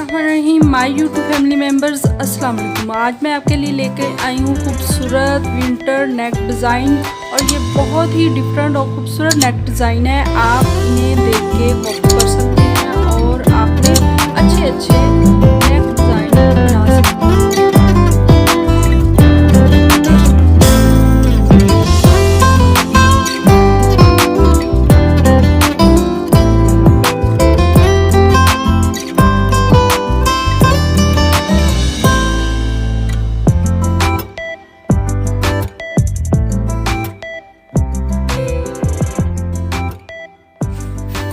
बिस्मिल्लाहिर्रहमानिर्रहीम। My YouTube family members, अस्सलाम वालेकुम। आज मैं आपके लिए लेकर आई हूँ खूबसूरत विंटर नेक डिज़ाइन, और ये बहुत ही डिफरेंट और खूबसूरत नेक डिज़ाइन है। आप इन्हें देख के कॉपी कर सकते हैं और आपने अच्छे नेक डिज़ाइन बना सकते हैं।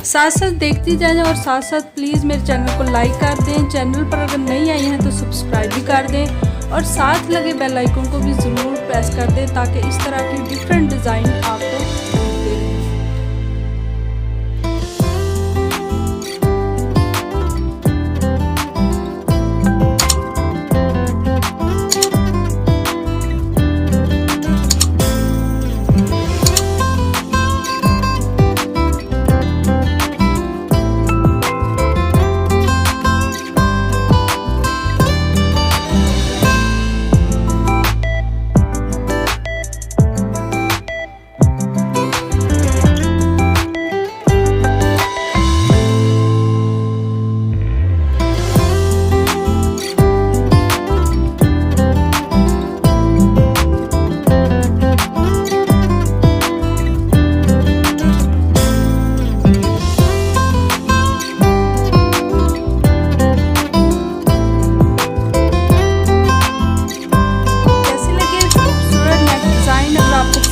साथ साथ देखती जाएं और साथ साथ प्लीज़ मेरे चैनल को लाइक कर दें। चैनल पर अगर नई आई हैं तो सब्सक्राइब भी कर दें और साथ लगे बेल आइकन को भी ज़रूर प्रेस कर दें ताकि इस तरह की डिफरेंट डिज़ाइन आपको मिलते रहें।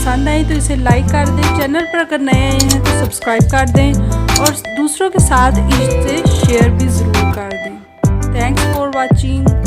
पसंद आए तो इसे लाइक कर दें। चैनल पर अगर नए आए हैं तो सब्सक्राइब कर दें और दूसरों के साथ इसे शेयर भी ज़रूर कर दें। Thanks for watching.